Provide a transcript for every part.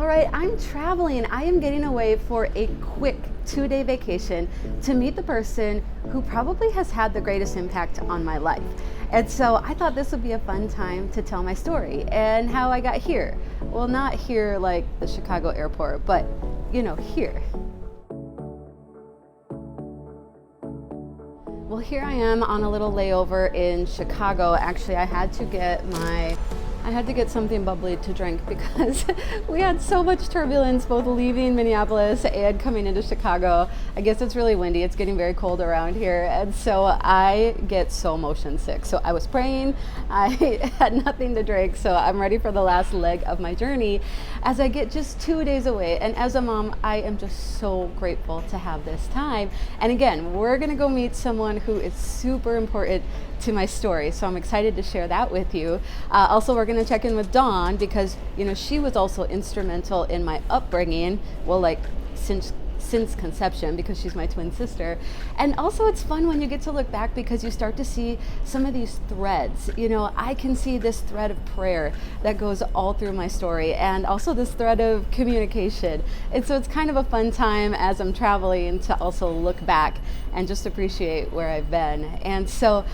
All right, I'm traveling. I am getting away for a quick 2-day vacation to meet the person who probably has had the greatest impact on my life. And so I thought this would be a fun time to tell my story and how I got here. Well, not here like the Chicago airport, but here. Well, here I am on a little layover in Chicago. Actually, I had to get something bubbly to drink because we had so much turbulence both leaving Minneapolis and coming into Chicago. I guess it's really windy. It's getting very cold around here. And so I get so motion sick. So I was praying. I had nothing to drink. So I'm ready for the last leg of my journey as I get just 2 days away. And as a mom, I am just so grateful to have this time. And again, we're going to go meet someone who is super important to my story. So I'm excited to share that with you. Also, we're going to check in with Dawn because, she was also instrumental in my upbringing. Well, like since conception, because she's my twin sister. And also it's fun when you get to look back because you start to see some of these threads. I can see this thread of prayer that goes all through my story and also this thread of communication. And so it's kind of a fun time as I'm traveling to also look back and just appreciate where I've been. And so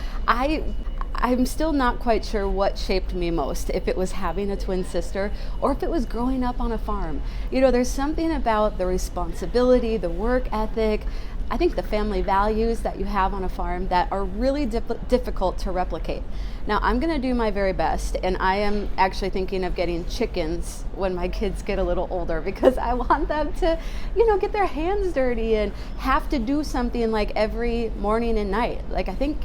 I'm still not quite sure what shaped me most, if it was having a twin sister or if it was growing up on a farm. There's something about the responsibility, the work ethic, I think the family values that you have on a farm that are really difficult to replicate. Now, I'm going to do my very best, and I am actually thinking of getting chickens when my kids get a little older because I want them to, get their hands dirty and have to do something like every morning and night. Like, I think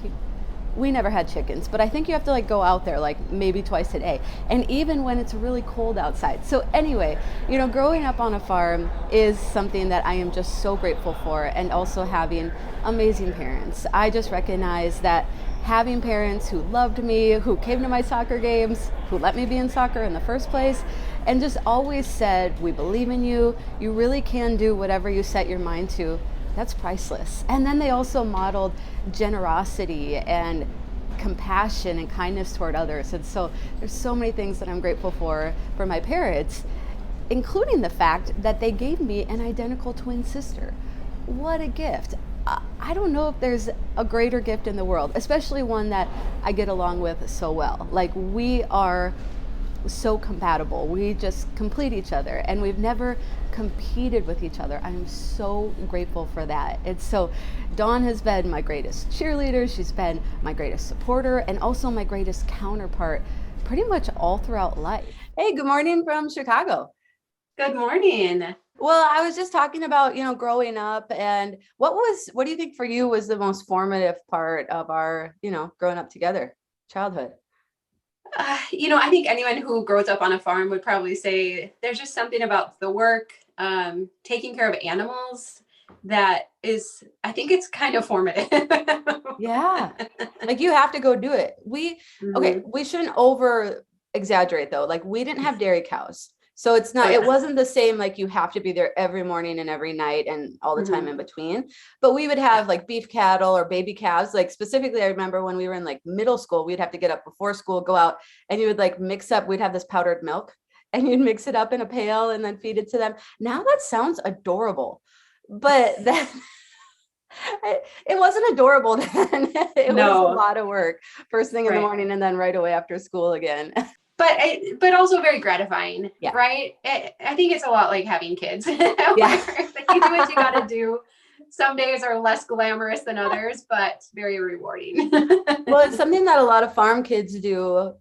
we never had chickens, but I think you have to go out there maybe twice a day, and even when it's really cold outside. So anyway, growing up on a farm is something that I am just so grateful for, and also having amazing parents. I just recognize that having parents who loved me, who came to my soccer games, who let me be in soccer in the first place, and just always said, we believe in you, you really can do whatever you set your mind to. That's priceless. And then they also modeled generosity and compassion and kindness toward others. And so there's so many things that I'm grateful for my parents, including the fact that they gave me an identical twin sister. What a gift. I don't know if there's a greater gift in the world, especially one that I get along with so well. We are so compatible. We just complete each other, and we've never competed with each other. I'm so grateful for that. And so Dawn has been my greatest cheerleader. She's been my greatest supporter and also my greatest counterpart pretty much all throughout life. Hey, good morning from Chicago. Good morning. Well, I was just talking about, growing up, and what do you think for you was the most formative part of our, growing up together, childhood? I think anyone who grows up on a farm would probably say there's just something about the work, taking care of animals that is, I think it's kind of formative. Yeah. You have to go do it. Okay, Mhm. we shouldn't over exaggerate though. We didn't have dairy cows. So it's not, Oh, yeah. it wasn't the same, you have to be there every morning and every night and all the time Mhm. in between. But we would have beef cattle or baby calves. Specifically, I remember when we were in middle school, we'd have to get up before school, go out, and you would mix up, we'd have this powdered milk and you'd mix it up in a pail and then feed it to them. Now that sounds adorable, but that it wasn't adorable then. It was a No, lot of work first thing in the right. morning and then right away after school again. But also very gratifying, Yeah. right? I think it's a lot like having kids. Where Yeah. you do what you got to do. Some days are less glamorous than others, but very rewarding. Well, it's something that a lot of farm kids do.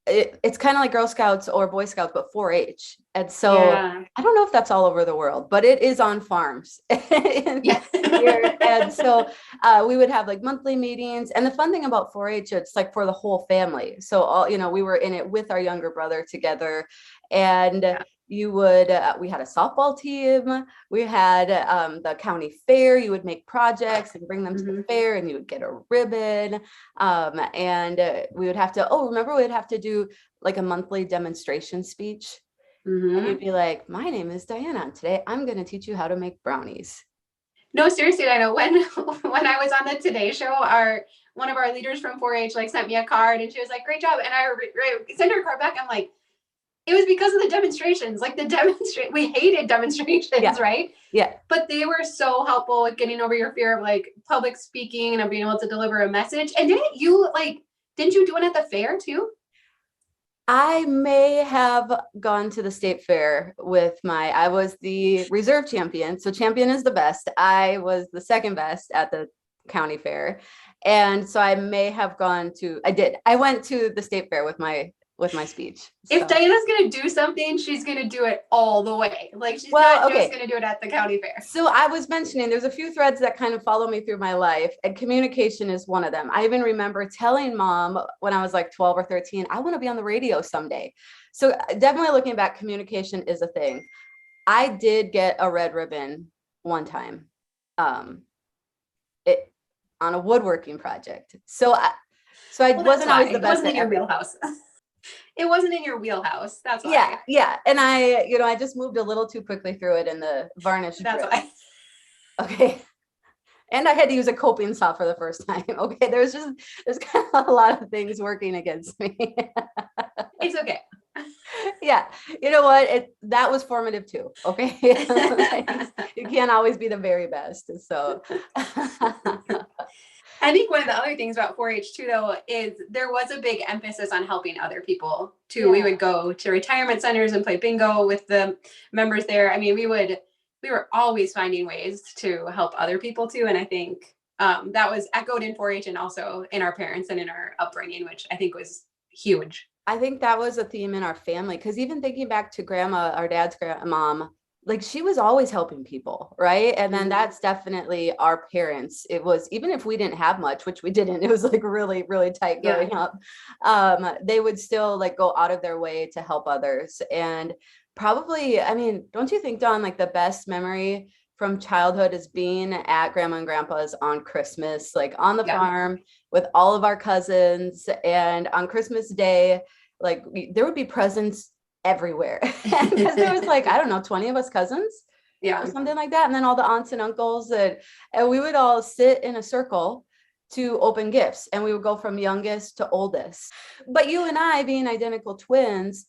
It's kind of like Girl Scouts or Boy Scouts, but 4-H. And so Yeah. I don't know if that's all over the world, but it is on farms Yeah. here. And so we would have monthly meetings. And the fun thing about 4-H, it's for the whole family. So all, we were in it with our younger brother together. And we had a softball team. We had the county fair. You would make projects and bring them to the fair, and you would get a ribbon. And we would have to, remember we would have to do a monthly demonstration speech. And you'd be like, my name is Diana, and today I'm going to teach you how to make brownies. No, seriously, I know when I was on the Today Show, one of our leaders from 4-H sent me a card, and she was like, "Great job," and I sent her a card back. I'm like, it was because of the demonstrations. Like we hated demonstrations, Yeah. right? Yeah. But they were so helpful with getting over your fear of like public speaking and of being able to deliver a message. And didn't you do it at the fair too? I may have gone to the state fair I was the reserve champion. So champion is the best. I was the second best at the county fair. And so I may have I went to the state fair with my speech. If So. Diana's going to do something, she's going to do it all the way. Like she's Well, not okay. just going to do it at the county fair. So I was mentioning there's a few threads that kind of follow me through my life, and communication is one of them. I even remember telling mom when I was like 12 or 13, I want to be on the radio someday. So definitely looking back, communication is a thing. I did get a red ribbon one time, it on a woodworking project. So I wasn't always the best. It wasn't in your wheelhouse. It wasn't in your wheelhouse. That's why. Yeah. And I just moved a little too quickly through it in the varnish. That's why. Okay. And I had to use a coping saw for the first time. Okay. There's kind of a lot of things working against me. It's okay. Yeah. You know what? That was formative too. Okay. You can't always be the very best. So I think one of the other things about 4-H too, though, is there was a big emphasis on helping other people too. Yeah. We would go to retirement centers and play bingo with the members there. I mean, we were always finding ways to help other people too. And I think that was echoed in 4-H and also in our parents and in our upbringing, which I think was huge. I think that was a theme in our family, because even thinking back to grandma, our dad's grandmom, like she was always helping people, right? And then that's definitely our parents. It was, even if we didn't have much, which we didn't, it was like really, really tight growing up. They would still like go out of their way to help others. And probably, I mean, don't you think, Dawn, like the best memory from childhood is being at grandma and grandpa's on Christmas, like on the farm with all of our cousins, and on Christmas Day, like there would be presents everywhere because there was like, I don't know, 20 of us cousins, or something like that, and then all the aunts and uncles, and we would all sit in a circle to open gifts, and we would go from youngest to oldest. But you and I, being identical twins,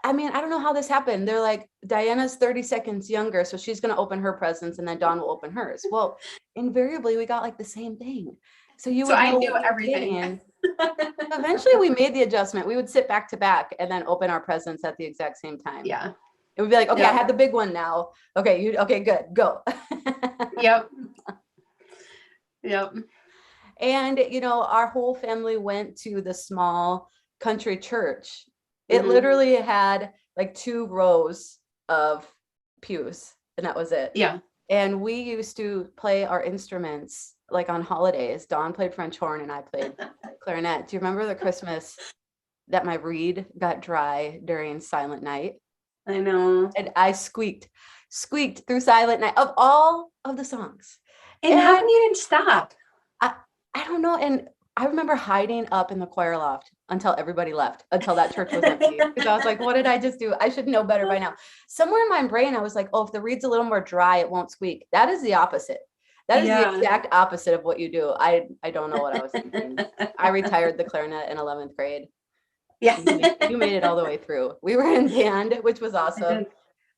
I mean, I don't know how this happened. They're like, Diana's 30 seconds younger, so she's going to open her presents and then Dawn will open hers. Well, invariably we got like the same thing. So I knew everything. Eventually we made the adjustment. We would sit back to back and then open our presents at the exact same time. Yeah. It would be like, okay, I have the big one now. Okay, okay, good, go. Yep. And, our whole family went to the small country church. It literally had like 2 rows of pews, and that was it. Yeah. And we used to play our instruments like on holidays. Dawn played French horn and I played clarinet. Do you remember the Christmas that my reed got dry during Silent Night? I know. And I squeaked through Silent Night of all of the songs. And how come you didn't stop? I don't know. And I remember hiding up in the choir loft until everybody left, until that church was empty. Because I was like, what did I just do? I should know better by now. Somewhere in my brain, I was like, oh, if the reed's a little more dry, it won't squeak. That is the opposite. That is the exact opposite of what you do. I don't know what I was thinking. I retired the clarinet in 11th grade. Yeah. You made it all the way through. We were in band, which was awesome.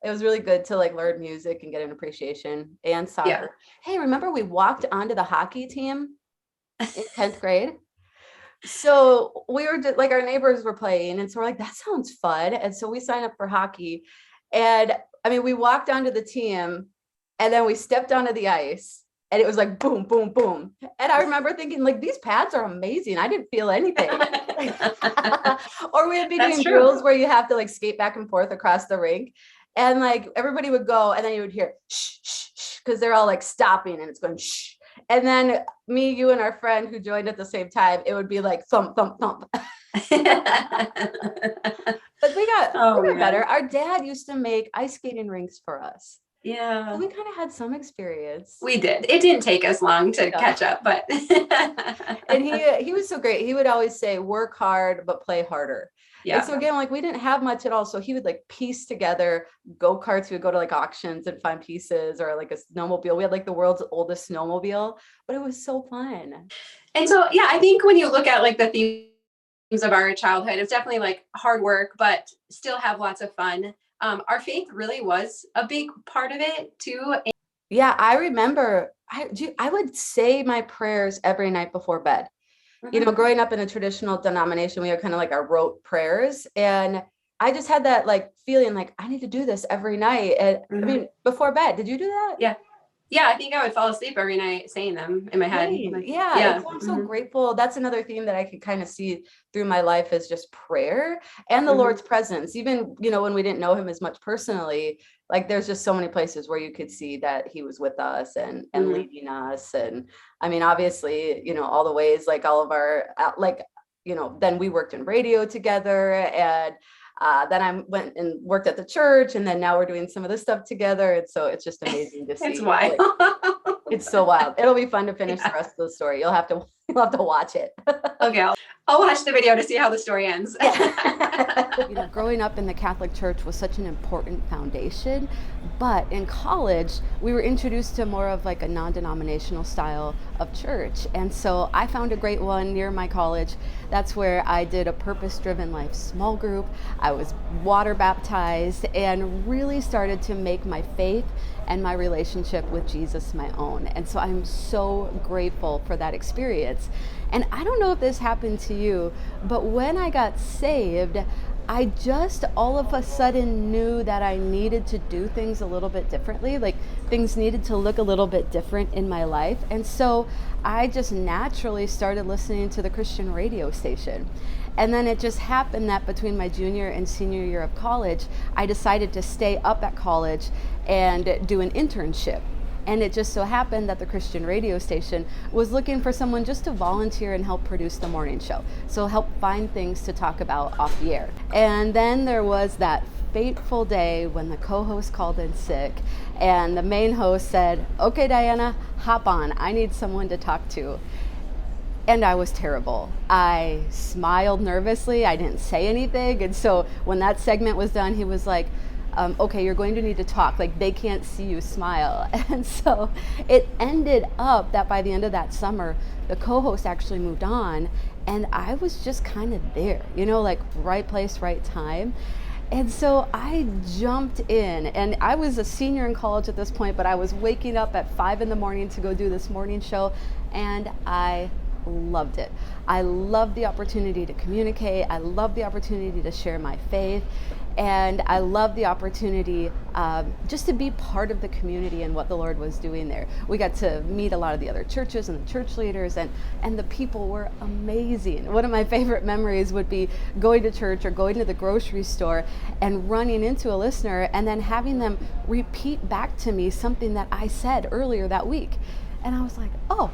It was really good to like learn music and get an appreciation, and soccer. Yeah. Hey, remember we walked onto the hockey team in 10th grade? So we were just like, our neighbors were playing, and so we're like, that sounds fun. And so we signed up for hockey. And I mean, we walked onto the team, and then we stepped onto the ice, and it was like boom, boom, boom. And I remember thinking, like, these pads are amazing. I didn't feel anything. Or we would be doing drills where you have to like skate back and forth across the rink. And like everybody would go, and then you would hear shh, shh, shh, because they're all like stopping and it's going shh. And then me, you, and our friend who joined at the same time, it would be like thump, thump, thump. But we got better. Our dad used to make ice skating rinks for us. Yeah. So we kind of had some experience. We did. It didn't take us long to catch up, but. And he was so great. He would always say, work hard, but play harder. Yeah. And so again, like we didn't have much at all. So he would like piece together go-karts. We would go to like auctions and find pieces, or like a snowmobile. We had like the world's oldest snowmobile, but it was so fun. And so, yeah, I think when you look at like the theme of our childhood. It's definitely like hard work, but still have lots of fun. Our faith really was a big part of it too. Yeah, I remember I would say my prayers every night before bed. You know, Mhm. growing up in a traditional denomination, we had kind of like our rote prayers. And I just had that like feeling like I need to do this every night. And I Mhm. mean, before bed, did you do that? Yeah. Yeah, I think I would fall asleep every night saying them in my head. Right. Like, Yeah. And yeah. so I'm so Mhm. grateful. That's another theme that I could kind of see through my life is just prayer and the Mhm. Lord's presence. Even, you know, when we didn't know him as much personally, like there's just so many places where you could see that he was with us and Mhm. leading us. And I mean, obviously, you know, all the ways like all of our like, you know, then we worked in radio together and then I went and worked at the church and then now we're doing some of this stuff together. And so it's just amazing to It's see wild. like it's so wild. It'll be fun to finish the Yeah. rest of the story. You'll have to you'll have to watch it. Okay, I'll watch the video to see how the story ends. Yeah. You know, growing up in the Catholic Church was such an important foundation, but in college, we were introduced to more of like a non-denominational style of church. And so I found a great one near my college. That's where I did a purpose-driven life small group. I was water baptized and really started to make my faith and my relationship with Jesus my own. And so I'm so grateful for that experience. And I don't know if this happened to you, but when I got saved, I just all of a sudden knew that I needed to do things a little bit differently. Like things needed to look a little bit different in my life. And so I just naturally started listening to the Christian radio station. And then it just happened that between my junior and senior year of college, I decided to stay up at college and do an internship. And it just so happened that the Christian radio station was looking for someone just to volunteer and help produce the morning show. So help find things to talk about off the air. And then there was that fateful day when the co-host called in sick and the main host said, "Okay, Diana, hop on. I need someone to talk to." And I was terrible. I smiled nervously. I didn't say anything. And so when that segment was done, he was like, okay, you're going to need to talk. Like they can't see you smile. And so it ended up that by the end of that summer, the co-host actually moved on and I was just kind of there, you know, like right place, right time. And so I jumped in and I was a senior in college at this point, but I was waking up at 5 a.m. to go do this morning show and I loved it. I loved the opportunity to communicate. I loved the opportunity to share my faith. And I loved the opportunity just to be part of the community and what the Lord was doing there. We got to meet a lot of the other churches and the church leaders, and the people were amazing. One of my favorite memories would be going to church or going to the grocery store and running into a listener and then having them repeat back to me something that I said earlier that week. And I was like, oh,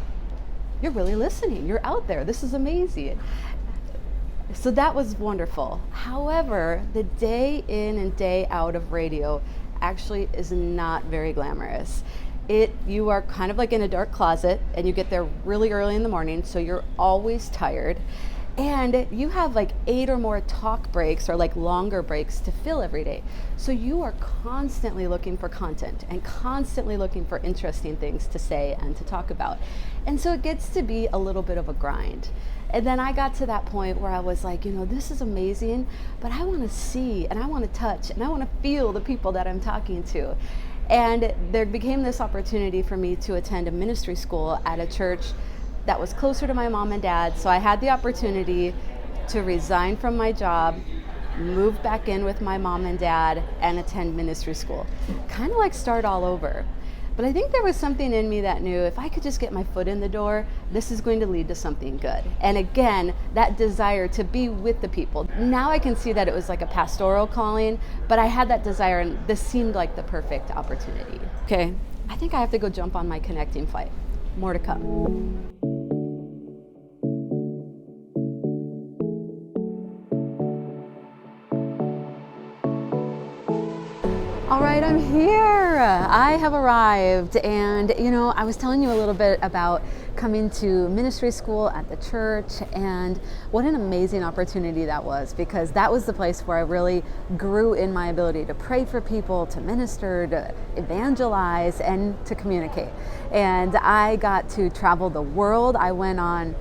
you're really listening. You're out there. This is amazing. So that was wonderful. However, the day in and day out of radio actually is not very glamorous. You are kind of like in a dark closet and you get there really early in the morning, so you're always tired. And you have like 8 or more talk breaks or like longer breaks to fill every day. So you are constantly looking for content and constantly looking for interesting things to say and to talk about. And so it gets to be a little bit of a grind. And then I got to that point where I was like, you know, this is amazing, but I want to see and I want to touch and I want to feel the people that I'm talking to. And there became this opportunity for me to attend a ministry school at a church that was closer to my mom and dad. So I had the opportunity to resign from my job, move back in with my mom and dad, and attend ministry school. Kind of like start all over. But I think there was something in me that knew if I could just get my foot in the door, this is going to lead to something good. And again, that desire to be with the people. Now I can see that it was like a pastoral calling, but I had that desire and this seemed like the perfect opportunity. Okay, I think I have to go jump on my connecting flight. More to come. All right, I'm here. I have arrived. And, you know, I was telling you a little bit about coming to ministry school at the church and what an amazing opportunity that was, because that was the place where I really grew in my ability to pray for people, to minister, to evangelize, and to communicate. And I got to travel the world. I went on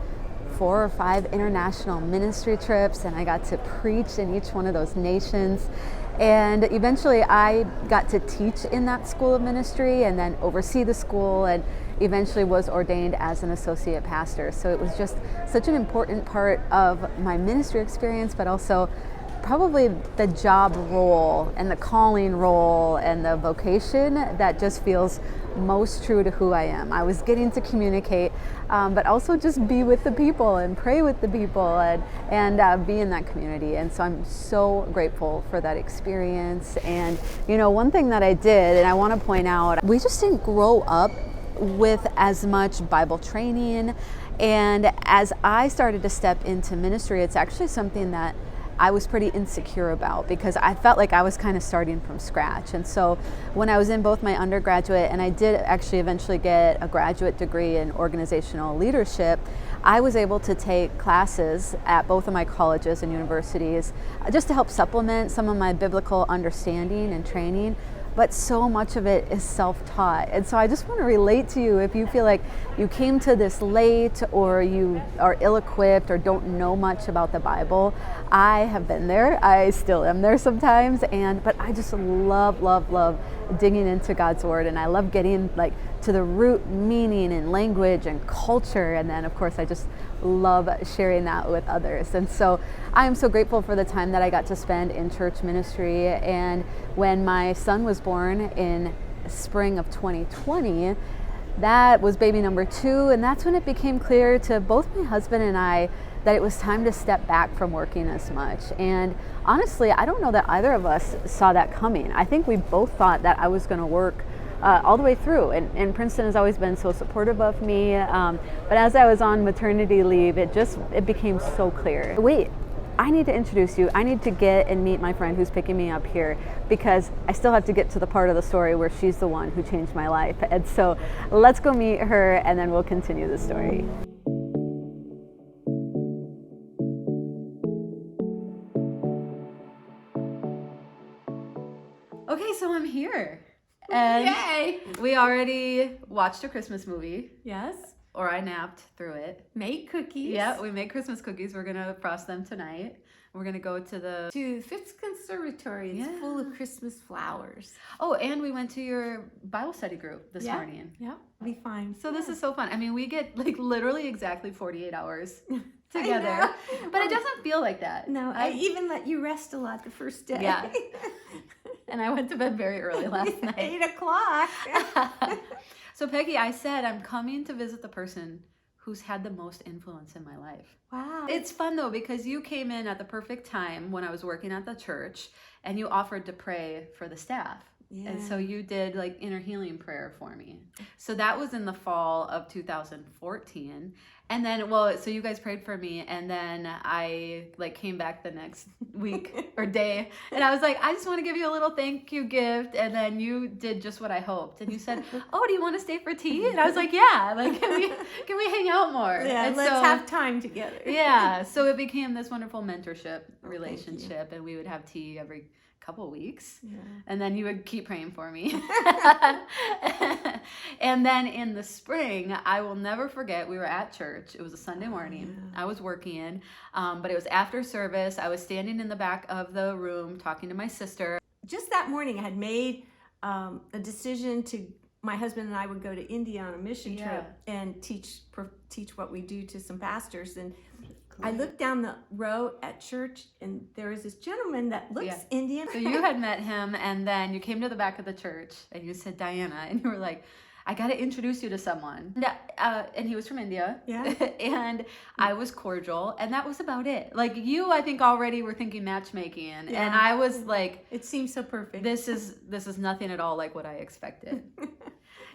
4 or 5 international ministry trips, and I got to preach in each one of those nations. And eventually I got to teach in that school of ministry and then oversee the school, and eventually was ordained as an associate pastor. So it was just such an important part of my ministry experience, but also probably the job role and the calling role and the vocation that just feels most true to who I am. I was getting to communicate, but also just be with the people and pray with the people and be in that community. And so I'm so grateful for that experience. And one thing that I did, and I want to point out, we just didn't grow up with as much Bible training. And as I started to step into ministry, it's actually something that I was pretty insecure about, because I felt like I was kind of starting from scratch. And so when I was in both my undergraduate, and I did actually eventually get a graduate degree in organizational leadership, I was able to take classes at both of my colleges and universities just to help supplement some of my biblical understanding and training. But so much of it is self-taught. And so I just want to relate to you if you feel like you came to this late, or you are ill-equipped, or don't know much about the Bible. I have been there. I still am there sometimes. But I just love digging into God's Word, and I love getting to the root meaning and language and culture. And then of course I just love sharing that with others. And so I am so grateful for the time that I got to spend in church ministry. And when my son was born in spring of 2020, that was baby number 2. And that's when it became clear to both my husband and I that it was time to step back from working as much. And honestly, I don't know that either of us saw that coming. I think we both thought that I was going to work all the way through. And Princeton has always been so supportive of me. But as I was on maternity leave, it became so clear. Wait, I need to introduce you. I need to get and meet my friend who's picking me up here, because I still have to get to the part of the story where she's the one who changed my life. And so let's go meet her, and then we'll continue the story. Okay, so I'm here. And yay! We already watched a Christmas movie. Yes. Or I napped through it. Made cookies. Yeah, we made Christmas cookies. We're gonna frost them tonight. We're gonna go to Fifth Conservatory. It's full of Christmas flowers. Oh, and we went to your Bible study group this morning. Yeah, be fine. So this is so fun. I mean, we get literally exactly 48 hours together, but it doesn't feel like that. No, I even let you rest a lot the first day. Yeah. And I went to bed very early last night. 8 o'clock. So Peggy, I said I'm coming to visit the person who's had the most influence in my life. Wow. It's fun though, because you came in at the perfect time when I was working at the church, and you offered to pray for the staff. Yeah. And so you did inner healing prayer for me. So that was in the fall of 2014. And then, so you guys prayed for me, and then I came back the next week or day, and I was like, I just want to give you a little thank you gift. And then you did just what I hoped, and you said, oh, do you want to stay for tea? And I was like, yeah, can we hang out more? Yeah, and let's have time together. Yeah, so it became this wonderful mentorship relationship, and we would have tea every couple of weeks, and then you would keep praying for me. And then in the spring, I will never forget, we were at church. It was a Sunday morning. I was working, but it was after service. I was standing in the back of the room talking to my sister. Just that morning, I had made a decision my husband and I would go to India on a mission trip and teach what we do to some pastors. And I looked down the row at church, and there was this gentleman that looks Indian. So you had met him, and then you came to the back of the church, and you said, Diana, and you were like, I got to introduce you to someone. And he was from India. Yeah. And I was cordial, and that was about it. You, I think, already were thinking matchmaking, and I was like, it seems so perfect. This is nothing at all like what I expected.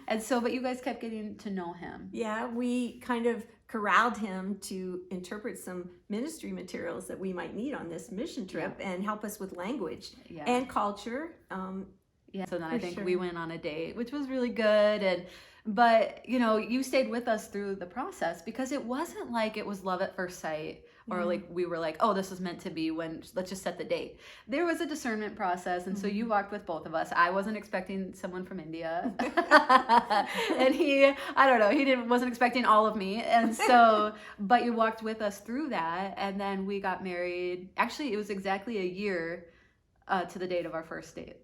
And so, but you guys kept getting to know him. Yeah, we kind of corralled him to interpret some ministry materials that we might need on this mission trip and help us with language and culture. So then I think we went on a date, which was really good. But you stayed with us through the process, because it wasn't like it was love at first sight or like we were like, oh, this is meant to be when, let's just set the date. There was a discernment process, and so you walked with both of us. I wasn't expecting someone from India, and I don't know, wasn't expecting all of me, and so, but you walked with us through that, and then we got married. Actually, it was exactly a year to the date of our first date.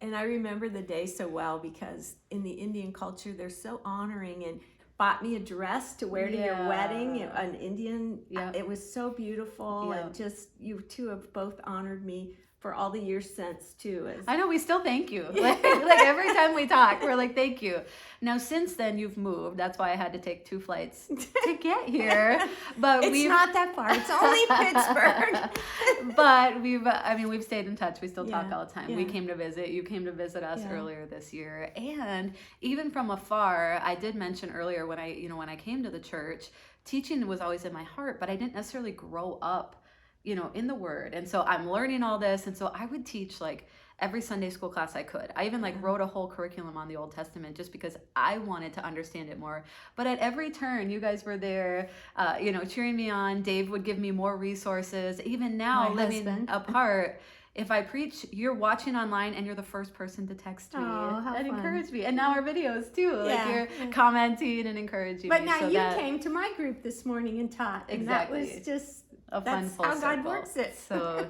And I remember the day so well because in the Indian culture, they're so honoring, and bought me a dress to wear to your wedding, an Indian. It was so beautiful, and just you two have both honored me for all the years since too. I know, we still thank you. Like every time we talk, we're like, thank you. Now, since then, you've moved. That's why I had to take 2 flights to get here. But it's not that far. It's only Pittsburgh. But we've stayed in touch. We still talk all the time. Yeah. We came to visit. You came to visit us earlier this year. And even from afar, I did mention earlier when I came to the church, teaching was always in my heart, but I didn't necessarily grow up in the Word. And so I'm learning all this. And so I would teach like every Sunday school class I could. I even wrote a whole curriculum on the Old Testament just because I wanted to understand it more. But at every turn, you guys were there, cheering me on. Dave would give me more resources. Even now, living apart, if I preach, you're watching online and you're the first person to text me and encourage me. And now our videos too, like you're commenting and encouraging me. But now you came to my group this morning and taught. And exactly. that was just a fun full how circle. God works it. So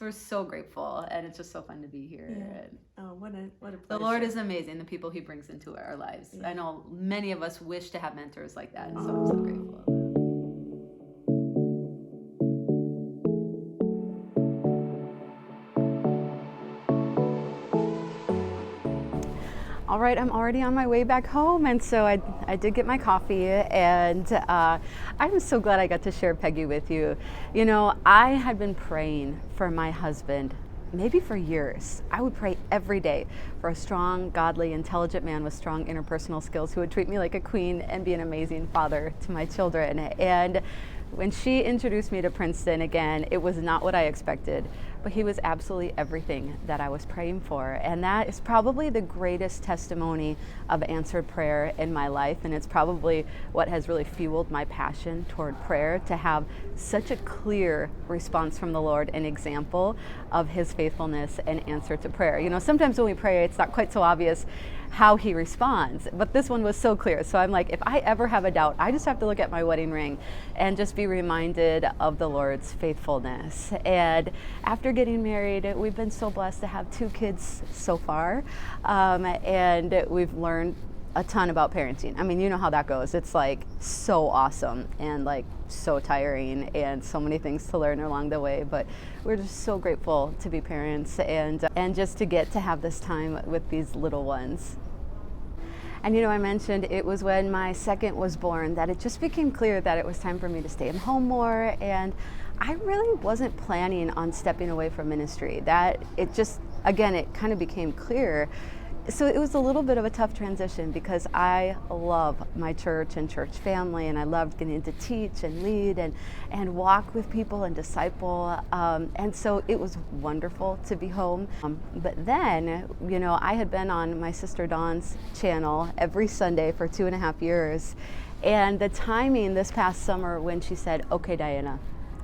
we're so grateful, and it's just so fun to be here. Yeah. Oh, what a pleasure. The Lord is amazing, the people He brings into our lives. Yeah. I know many of us wish to have mentors like that, and so I'm so grateful. All right, I'm already on my way back home, and so I did get my coffee, and I'm so glad I got to share Peggy with you. I had been praying for my husband maybe for years. I would pray every day for a strong, godly, intelligent man with strong interpersonal skills who would treat me like a queen and be an amazing father to my children. And when she introduced me to Princeton again, it was not what I expected, but he was absolutely everything that I was praying for. And that is probably the greatest testimony of answered prayer in my life. And it's probably what has really fueled my passion toward prayer, to have such a clear response from the Lord, an example of His faithfulness and answer to prayer. Sometimes when we pray, it's not quite so obvious how He responds, but this one was so clear. So I'm like, if I ever have a doubt, I just have to look at my wedding ring and just be reminded of the Lord's faithfulness. And after getting married, we've been so blessed to have 2 kids so far, and we've learned a ton about parenting. I mean, you know how that goes. It's like so awesome and like so tiring, and so many things to learn along the way, but we're just so grateful to be parents and just to get to have this time with these little ones. And I mentioned it was when my second was born that it just became clear that it was time for me to stay at home more, and I really wasn't planning on stepping away from ministry. That it just, again, it kind of became clear. So it was a little bit of a tough transition because I love my church and church family, and I loved getting to teach and lead and walk with people and disciple. And so it was wonderful to be home. But then, I had been on my sister Dawn's channel every Sunday for 2.5 years. And the timing this past summer when she said, "Okay, Diana,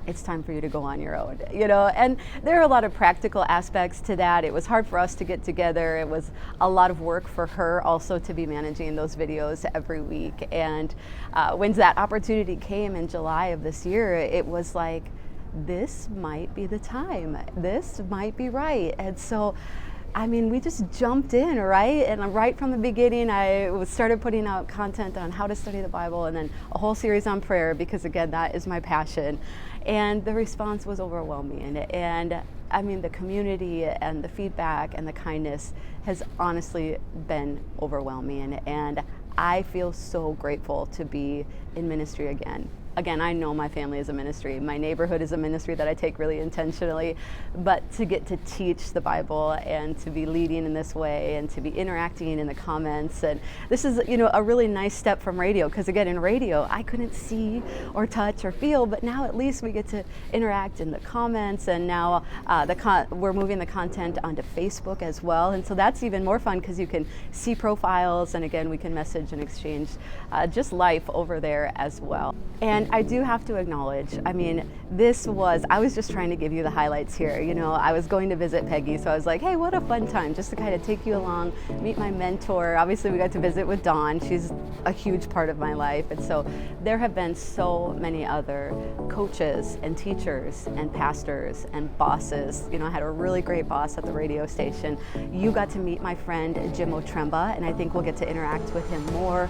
it's time for you to go on your own," and there are a lot of practical aspects to that. It was hard for us to get together. It was a lot of work for her also to be managing those videos every week. And when that opportunity came in July of this year, it was like, this might be the time. This might be right. And so, we just jumped in, right? And right from the beginning, I started putting out content on how to study the Bible, and then a whole series on prayer, because again, that is my passion. And the response was overwhelming. And the community and the feedback and the kindness has honestly been overwhelming. And I feel so grateful to be in ministry again. Again, I know my family is a ministry. My neighborhood is a ministry that I take really intentionally. But to get to teach the Bible and to be leading in this way and to be interacting in the comments, and this is, a really nice step from radio, because again, in radio, I couldn't see or touch or feel, but now at least we get to interact in the comments, and now we're moving the content onto Facebook as well. And so that's even more fun because you can see profiles, and again, we can message and exchange just life over there as well. And I do have to acknowledge, I mean, I was just trying to give you the highlights here. You know, I was going to visit Peggy, so I was like, hey, what a fun time, just to kind of take you along, meet my mentor. Obviously, we got to visit with Dawn. She's a huge part of my life. And so there have been so many other coaches and teachers and pastors and bosses. You know, I had a really great boss at the radio station. You got to meet my friend Jim Otremba, and I think we'll get to interact with him more.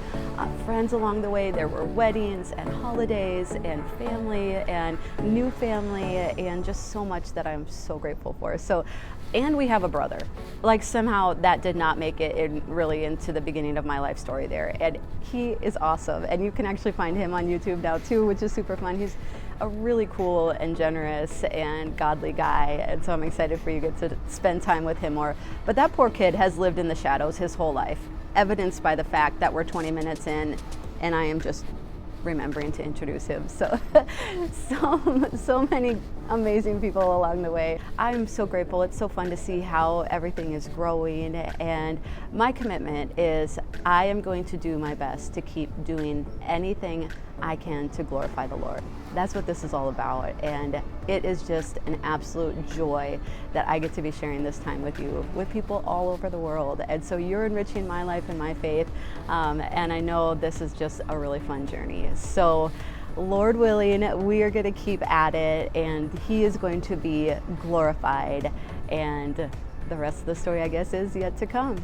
Friends along the way. There were weddings and holidays and family and new family and just so much that I'm so grateful for. So, and we have a brother. Like somehow that did not make it really into the beginning of my life story there. And he is awesome. And you can actually find him on YouTube now too, which is super fun. He's a really cool and generous and godly guy. And so I'm excited for you to get to spend time with him more. But that poor kid has lived in the shadows his whole life, evidenced by the fact that we're 20 minutes in and I am just remembering to introduce him. So, so many amazing people along the way. I'm so grateful. It's so fun to see how everything is growing. And my commitment is I am going to do my best to keep doing anything I can to glorify the Lord. That's what this is all about. And it is just an absolute joy that I get to be sharing this time with you, with people all over the world. And so you're enriching my life and my faith. And I know this is just a really fun journey. So Lord willing, we are going to keep at it, and He is going to be glorified. And the rest of the story, I guess, is yet to come.